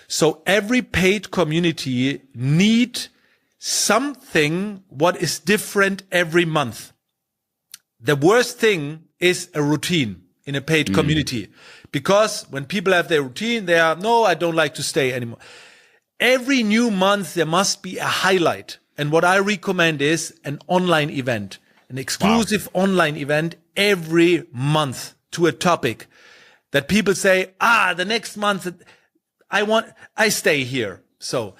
So every paid community need something what is different every month. The worst thing is a routine in a paid community, because when people have their routine, they are, no, I don't like to stay anymore. Every new month, there must be a highlight. And what I recommend is an online event, an exclusive online event every month to a topic that people say, the next month I stay here. So,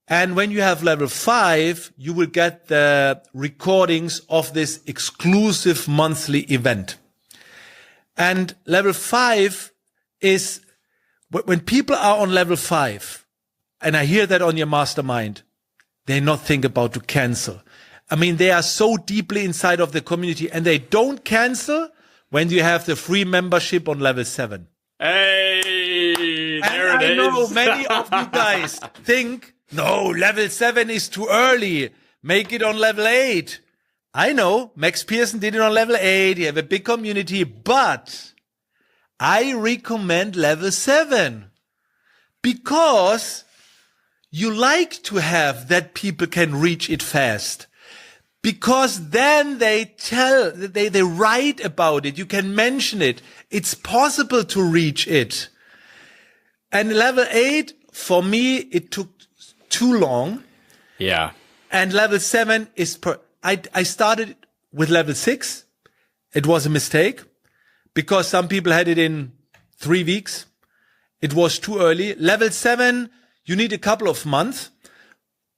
and when you have level 5, you will get the recordings of this exclusive monthly event. And level 5 is when people are on level 5, and I hear that on your mastermind, they not think about to cancel. I mean, they are so deeply inside of the community, and they don't cancel when you have the free membership on level 7. Hey, there it is. I know many of you guys think, no, level 7 is too early. Make it on level 8. I know Max Pearson did it on level 8. You have a big community, but I recommend level 7 because you like to have that people can reach it fast, because then they write about it. You can mention it. It's possible to reach it. And level 8, for me, it took too long. Yeah. And level 7 is I started with level 6. It was a mistake because some people had it in 3 weeks. It was too early. Level 7, you need a couple of months,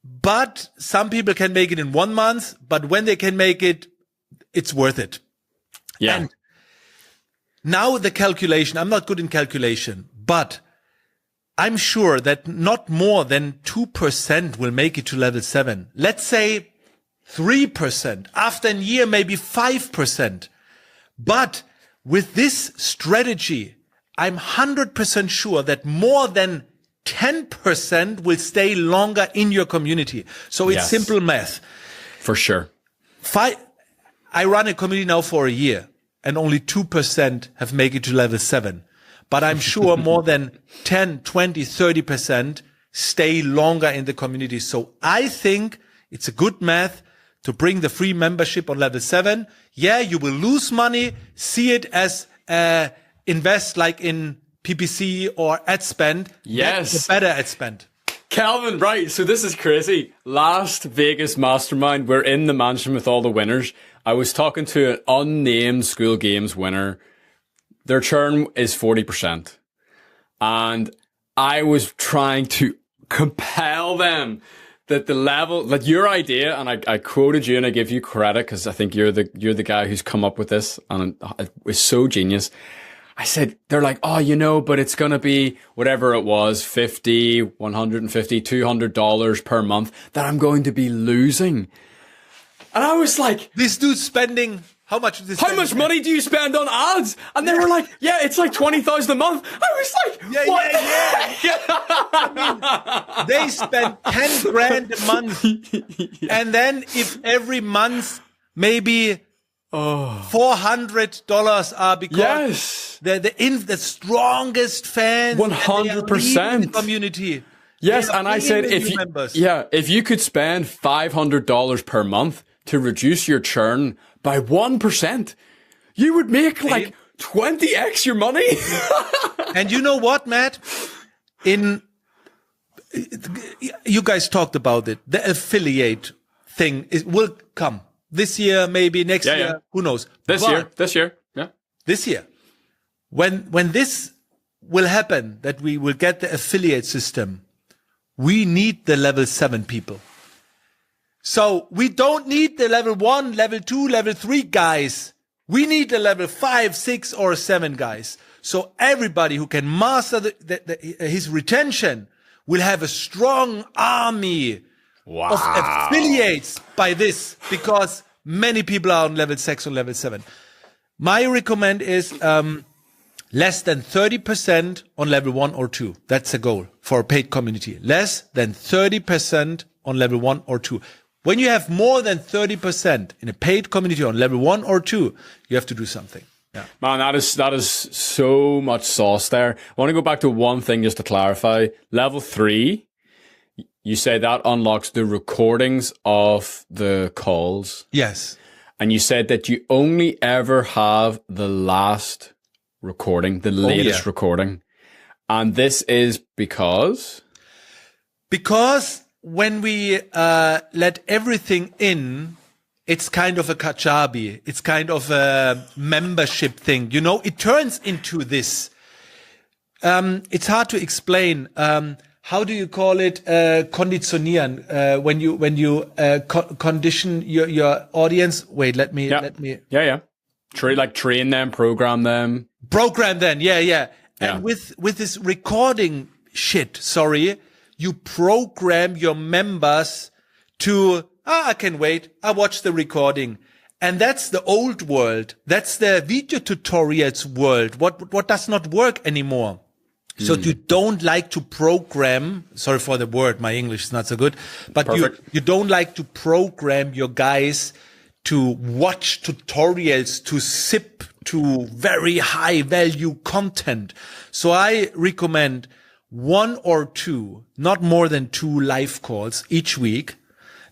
but some people can make it in 1 month, but when they can make it, it's worth it. Yeah. And now the calculation, I'm not good in calculation, but I'm sure that not more than 2% will make it to level 7. Let's say 3%. After a year, maybe 5%. But with this strategy, I'm 100% sure that more than 10% will stay longer in your community. So it's simple math. For sure. I run a community now for a year, and only 2% have made it to level 7. But I'm sure more than 10, 20, 30% stay longer in the community. So I think it's a good math to bring the free membership on level 7. Yeah, you will lose money. See it as invest like in PPC or ad spend. Yes. That's a better ad spend. Calvin, right. So this is crazy. Last Vegas mastermind, we're in the mansion with all the winners. I was talking to an unnamed Skool Games winner. Their churn is 40%. And I was trying to compel them that the level, like your idea, and I quoted you and I give you credit because I think you're the guy who's come up with this, and it was so genius. I said, they're like, but it's going to be whatever it was, $50, $150, $200 per month that I'm going to be losing. And I was like, this dude's spending, how much is this? How much money do you spend on ads? And they were like, it's like 20,000 a month. I was like, what? I mean, they spend 10 grand a month. And then if every month, maybe $400 are because the strongest fans 100% in the community. Yes, and I said if you could spend $500 per month to reduce your churn by 1%, you would make like 20x your money. And you know what, Matt? You guys talked about it. The affiliate thing will come. This year, maybe next year, who knows? This year. This year. When this will happen, that we will get the affiliate system, we need the level 7 people. So we don't need the level 1, level 2, level 3 guys. We need the level 5, 6, or 7 guys. So everybody who can master his retention will have a strong army of affiliates by this, because many people are on level 6 or level 7. My recommend is less than 30% on level 1 or 2. That's a goal for a paid community. Less than 30% on level 1 or 2. When you have more than 30% in a paid community on level 1 or 2, you have to do something. Man, that is so much sauce there. I want to go back to one thing just to clarify. Level 3, you say that unlocks the recordings of the calls. Yes. And you said that you only ever have the last recording, the latest recording. And this is because? Because when we let everything in, it's kind of a kajabi. It's kind of a membership thing. You know, it turns into this. It's hard to explain. How do you call it? Konditionieren. When you condition your audience. Wait, let me. Yeah. Train them, program them. Program them. Yeah. And with this recording shit, you program your members to, I can wait. I watch the recording. And that's the old world. That's the video tutorials world. What does not work anymore. So you don't like to program, sorry for the word, my English is not so good, but you don't like to program your guys to watch tutorials, to sip to very high value content. So I recommend 1 or 2, not more than 2 live calls each week.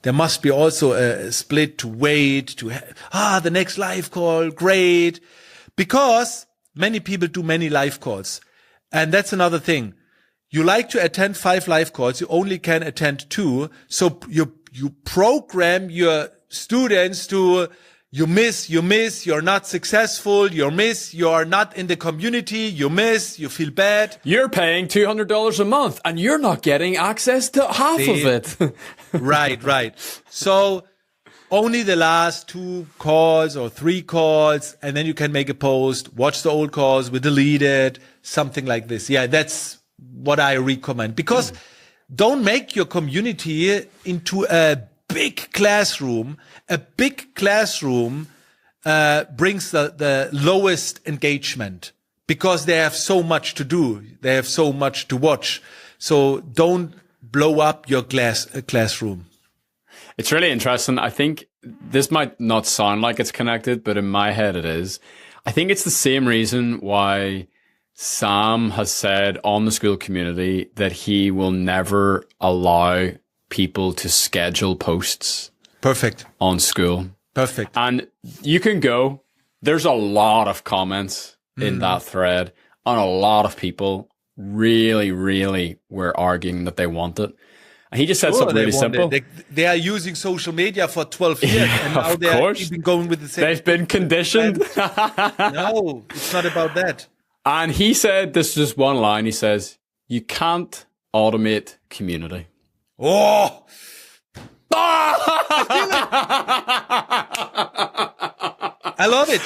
There must be also a split to wait to the next live call. Great. Because many people do many live calls. And that's another thing. You like to attend 5 live calls. You only can attend 2. So you program your students to, you miss, you're not successful, you're not in the community, you feel bad. You're paying $200 a month and you're not getting access to half of it. Right. So only the last 2 calls or 3 calls, and then you can make a post, watch the old calls, we delete it, something like this. Yeah, that's what I recommend. Because don't make your community into a big classroom. A big classroom brings the lowest engagement because they have so much to do. They have so much to watch. So don't blow up your classroom. It's really interesting. I think this might not sound like it's connected, but in my head it is. I think it's the same reason why Sam has said on the Skool Community that he will never allow people to schedule posts. Perfect. On Skool. Perfect. And you can go. There's a lot of comments in that thread, and a lot of people really, really were arguing that they want it. And he just said something really simple. They are using social media for 12 years, and now they're even going with the same. They've been conditioned. No, it's not about that. And he said, this is just one line, he says, you can't automate community. Oh! I love it.